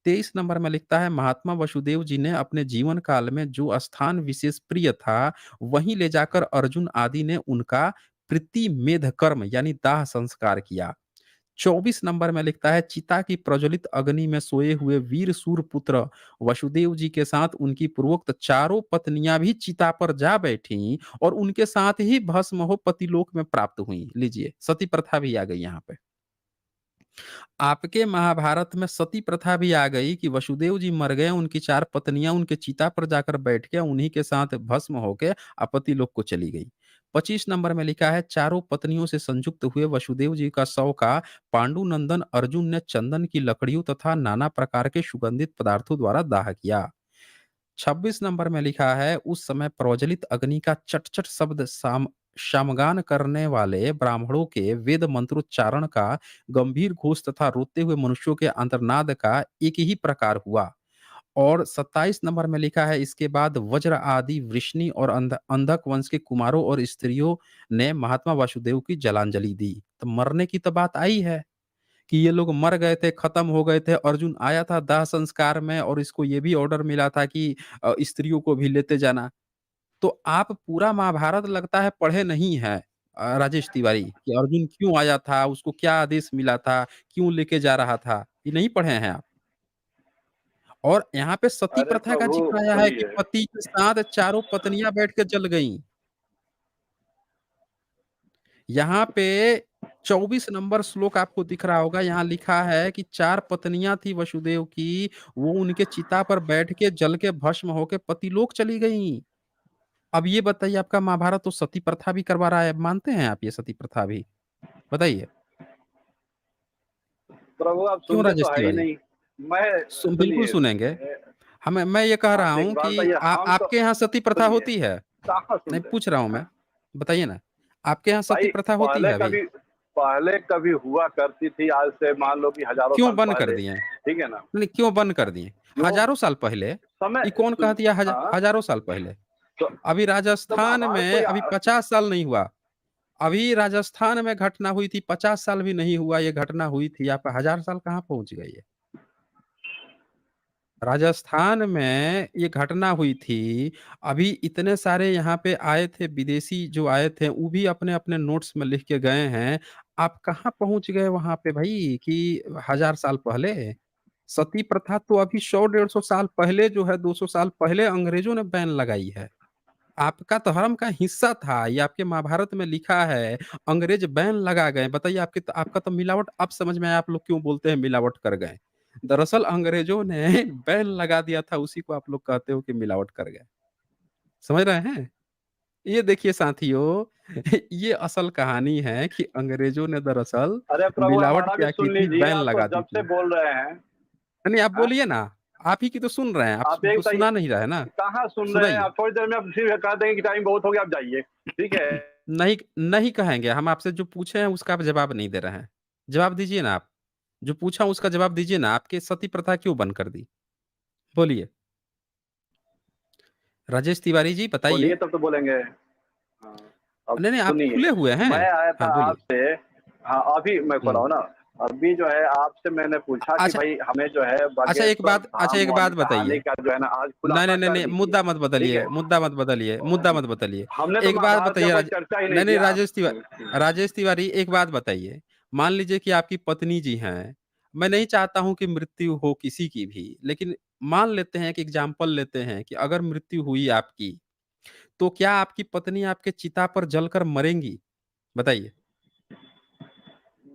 23 नंबर में लिखता है महात्मा वसुदेव जी ने अपने जीवन काल में जो स्थान विशेष प्रिय था, वहीं ले जाकर अर्जुन आदि ने उनका प्रतिमेध कर्म यानी दाह संस्कार किया। 24 नंबर में लिखता है चिता की प्रज्वलित अग्नि में सोए हुए वीर सूर पुत्र वसुदेव जी के साथ उनकी पूर्वोक्त चारों पत्नियां भी चिता पर जा बैठी और उनके साथ ही भस्म हो पतिलोक में प्राप्त हुई। लीजिए सती प्रथा भी आ गई यहाँ पे। आपके महाभारत में सती प्रथा भी आ गई कि वसुदेव जी मर गए, उनकी 4 पत्नियाँ उनके चिता पर जाकर बैठ के उन्हीं के साथ भस्म होके आपत्ति लोक को चली गई। 25 नंबर में लिखा है चारों पत्नियों से संयुक्त हुए वसुदेव जी का शव का पांडुनंदन अर्जुन ने चंदन की लकड़ियों तथा नाना प्रकार के सुगंधित पदार्थों द्वारा दाह किया। 26 नंबर में लिखा है उस समय प्रज्वलित अग्नि का चट-चट शब्द सामगान करने वाले ब्राह्मणों के वेद मंत्रोच्चारण का गंभीर घोष तथा रोते हुए मनुष्यों के अंतर्नाद का एक ही प्रकार हुआ। और 27 नंबर में लिखा है इसके बाद वज्र आदि वृष्णि और अंधक वंश के कुमारों और स्त्रियों ने महात्मा वासुदेव की जलांजलि दी। तो मरने की तो बात आई है कि ये लोग मर गए थे, खत्म हो गए थे। अर्जुन आया था दाह संस्कार में और इसको ये भी ऑर्डर मिला था कि स्त्रियों को भी लेते जाना। तो आप पूरा महाभारत लगता है पढ़े नहीं हैं राजेश तिवारी कि अर्जुन क्यों आया था, उसको क्या आदेश मिला था, क्यों लेके जा रहा था, ये नहीं पढ़े हैं आप। और यहाँ पे सती अरे प्रथा का प्रभु ज़िक्र आया है कि सुनिए, पति के साथ चारों पत्नियाँ बैठ के जल गईं। यहाँ पे 24 नंबर श्लोक आपको दिख रहा होगा, यहाँ लिखा है कि 4 पत्नियाँ थी वसुदेव की, वो उनके चिता पर बैठ के जल के भस्म होके पतिलोक चली गईं। अब ये बताइए आपका महाभारत तो सती प्रथा भी करवा रहा है, मानते हैं आप ये सती प्रथा भी? बताइए, प्रभु आप क्यों सुनते राजेश तो है ही तिवारी? नहीं। मैं बिल्कुल सुनिए, सुनेंगे। हमें मैं ये कह रहा आप एक हूँ बात कि बताइए हम तो आपके यहाँ सती प्रथा सुनिए, होती है? कहाँ नहीं सुनते हैं? पूछ रहा हूँ मैं, बताइए ना। आपके यहाँ सती भाई प्रथा होती पहले है अभी? कभी पहले कभी हुआ करती थी, आज से मान लो कि हज़ारों क्यों साल बंद कर पहले, दिए? ठीक है ना? नहीं, क्यों बंद कर दिए? जो हज़ारों साल पहले? समय ये कौन कह सुन दिया हाँ, हज़ारों साल पहले? तो अभी तब राजस्थान आभार में कोई अभी 50 साल नहीं हुआ। अभी राजस्थान में घटना हुई थी, 50 साल भी नहीं हुआ ये घटना हुई थी, आप 1000 साल कहाँ पहुँच गए ये? राजस्थान में ये घटना हुई थी, अभी इतने सारे यहाँ पे आए थे विदेशी जो आए थे, वो भी अपने-अपने नोट्स में लिख के गए हैं। आप कहाँ पहुँच गए वहाँ पे भई कि 1000 साल पहले? सती प्रथा तो अभी 100 150 साल पहले जो है 200 साल पहले अंग्रेजों ने बैन लगाई है। आपका धर्म का हिस्सा था, ये आपके महाभारत में लिखा है, अंग्रेज बैन लगा गए। बताइए आपका तो मिलावट अब समझ में आया आप लोग क्यों बोलते हैं मिलावट कर गए। दरअसल अंग्रेजों ने बैन लगा दिया था, उसी को आप लोग कहते हो कि मिलावट कर गए। समझ रहे हैं? ये देखिए साथियों, ये असल कहानी है कि अंग्रेजों ने दरअसल अरे प्रभु मिलावट हमारा भी क्या की सुन थी, लीजिए, बैन आप तो लगा दी जब से थी। बोल रहे हैं। नहीं, आप हाँ? बोलिए ना, आप ही की तो सुन रहे हैं, आप आप एक सुना नहीं रहे ना, कहाँ सुन रहे हैं? सुनाइए। आप थोड़ी देर में आप फिर कह देंगे कि टाइम बहुत हो गया, आप जाइए। ठीक है? नहीं नहीं कहेंगे, हम आपसे जो पूछे हैं उसका आप जवाब नहीं दे रहे हैं। जवाब दीजिए ना आप। जो पूछा उसका जवाब दीजिए ना, आपके सती प्रथा क्यों बंद कर दी? बोलिए। राजेश तिवारी जी बोलिए बताइए। तब तो बोलेंगे। हाँ, अब नहीं, नहीं आप सुनिए, खुले हुए हैं। मैं आया था हाँ, बोलिए। आपसे। हाँ, अभी मैं खोला हुँ। हूँ ना। अभी जो है आपसे मैंने पूछा कि अच्छा भाई हमें जो है बागेश्वर अच्छा धाम एक वाली बात कहानी बताइए। का जो है ना आज नहीं, खुलासा नहीं, नहीं, कर नहीं, दीजिए। ठीक है? मुद्दा मत बदलिए। हमने तो एक बात महाभारत का बताइए कोई चर्चा ही नहीं नहीं, नहीं किया। राजेश तिवारी एक बात बताइए। मान लीजिए कि आपकी पत्नी जी हैं, मैं नहीं चाहता हूँ कि मृत्यु हो किसी की भी, लेकिन मान लेते हैं, एक एग्ज़ाम्पल लेते हैं कि अगर मृत्यु हुई आपकी, तो क्या आपकी पत्नी आपके चिता पर जलकर मरेंगी? बताइए।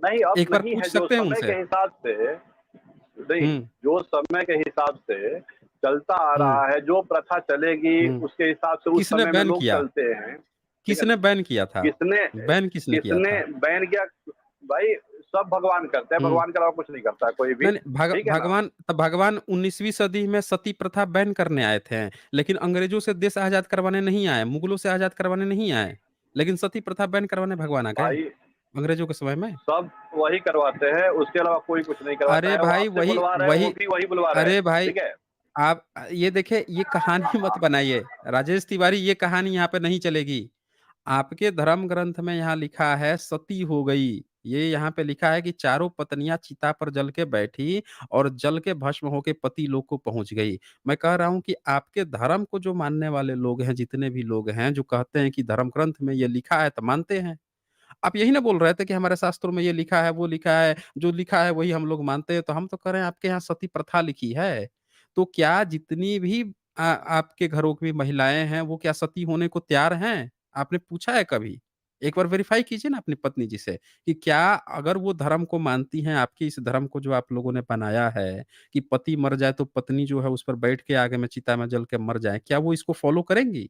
नहीं, अब एक बार नहीं है, पूछ जो सकते हैं समय के उनसे? हिसाब से नहीं, हुँ, जो समय के हिसाब से चलता आ हुँ, रहा है, जो प्रथा चलेगी हुँ। उसके हिसाब से उस किसने समय में बैन लोग किया? चलते हैं। ठीक है किसने ना? बैन किया था? किसने बैन किसने किया किसने था? बैन किया? भाई सब भगवान करते हैं, हुँ। भगवान के अलावा कुछ नहीं करता है कोई भी। नहीं, नहीं, ठीक है ना? भगवान 19वीं सदी में सती प्रथा बैन करने आए थे, लेकिन अंग्रेजों से देश आज़ाद करवाने नहीं आए, मुगलों से आज़ाद करवाने नहीं आए, लेकिन सती प्रथा बैन करवाने भगवान आ गए, भाई अंग्रेजों के समय में। सब वही करवाते हैं, उसके अलावा कोई कुछ नहीं करवाता अरे है। वो भाई आपसे बुलवा रहे हैं, वो वही भी वही बुलवा रहे हैं। अरे भाई ठीक है? आप ये देखिए ये कहानी मत बनाइए, राजेश तिवारी ये कहानी यहाँ पे नहीं चलेगी। आपके धर्म ग्रंथ में यहाँ लिखा है सती हो गई। ये यहाँ पे लिखा है कि चारों पत्नियाँ चिता पर जल के बैठी और जल के भस्म होके पति लोक को पहुँच गई। मैं कह रहा हूँ कि आपके धर्म को जो मानने वाले लोग हैं, जितने भी लोग हैं, जो कहते हैं कि धर्म ग्रंथ में ये लिखा है तो मानते हैं। आप यही ना बोल रहे थे कि हमारे शास्त्रों में ये लिखा है, वो लिखा है, जो लिखा है वही हम लोग मानते हैं, तो हम तो कह रहे हैं आपके यहाँ सती प्रथा लिखी है। तो क्या जितनी भी आपके घरों की महिलाएँ हैं, वो क्या सती होने को तैयार हैं? आपने पूछा है कभी? एक बार वेरीफ़ाई कीजिए ना अपनी पत्नी जी से कि क्या अगर वो धर्म को मानती हैं, आपके इस धर्म को जो आप लोगों ने बनाया है कि पति मर जाए तो पत्नी जो है उस पर बैठ के आग में चिता में जल के मर जाए, क्या वो इसको फ़ॉलो करेंगी?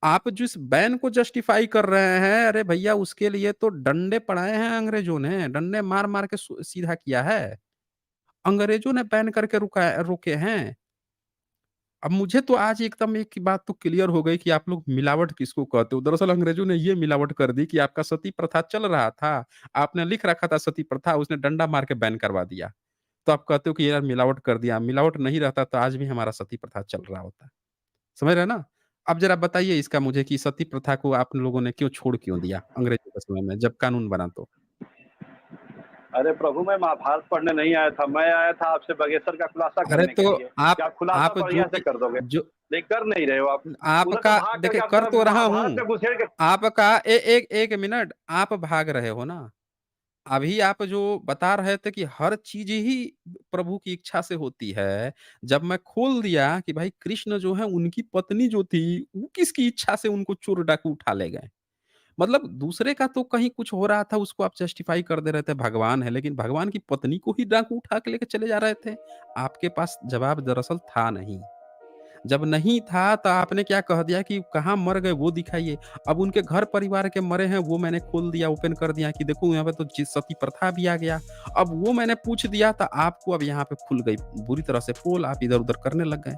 आप जिस बैन को जस्टिफाई कर रहे हैं, अरे भैया उसके लिए तो डंडे पड़ाए हैं अंग्रेजों ने, डंडे मार-मार के सीधा किया है। अंग्रेजों ने बैन करके रोके हैं। अब मुझे तो आज एकदम एक बात तो क्लियर हो गई कि आप लोग मिलावट किसको कहते हो। दरअसल अंग्रेजों ने ये मिलावट कर दी कि आपका सती प्रथा चल रहा था, आपने लिख रखा था सती प्रथा, उसने डंडा मार के बैन करवा दिया। तो आप कहते हो कि यार मिलावट कर दिया, मिलावट नहीं रहता तो आज भी हमारा सती प्रथा चल रहा होता। समझ रहे हैं ना? अब ज़रा बताइए इसका मुझे कि सती प्रथा को आप लोगों ने छोड़ क्यों दिया अंग्रेजों के समय में जब कानून बना तो? अरे प्रभु, मैं महाभारत पढ़ने नहीं आया था, मैं आया था आपसे बागेश्वर का खुलासा अरे करने के तो लिए कि आप खुलासा आप जो बढ़िया से भी कर दोगे। जो लेकिन कर नहीं रहे हो आप। उधर से आपका भाग देखिए करके आप कर सीधा तो रहा महाभारत हूँ। में घुसेड़ के। आपका एक मिनट आप भाग रहे हो ना। अभी आप जो बता रहे थे कि हर चीज़ ही प्रभु की इच्छा से होती है। जब मैं खोल दिया कि भाई कृष्ण जो है उनकी पत्नी जो थी, वो किसकी इच्छा से उनको चोर डाकू उठा ले गए। मतलब दूसरे का तो कहीं कुछ हो रहा था उसको आप जस्टिफाई कर दे रहे थे भगवान है, लेकिन भगवान की पत्नी को ही डाकू उठा के लेके चले जा रहे थे। आपके पास जवाब दरअसल था नहीं। जब नहीं था तो आपने क्या कह दिया कि कहाँ मर गए वो दिखाइए। अब उनके घर परिवार के मरे हैं वो मैंने खोल दिया, ओपन कर दिया कि देखो यहाँ पे तो सती प्रथा भी आ गया। अब वो मैंने पूछ दिया तो आपको अब यहाँ पे खुल गई बुरी तरह से पोल, आप इधर-उधर करने लग गए।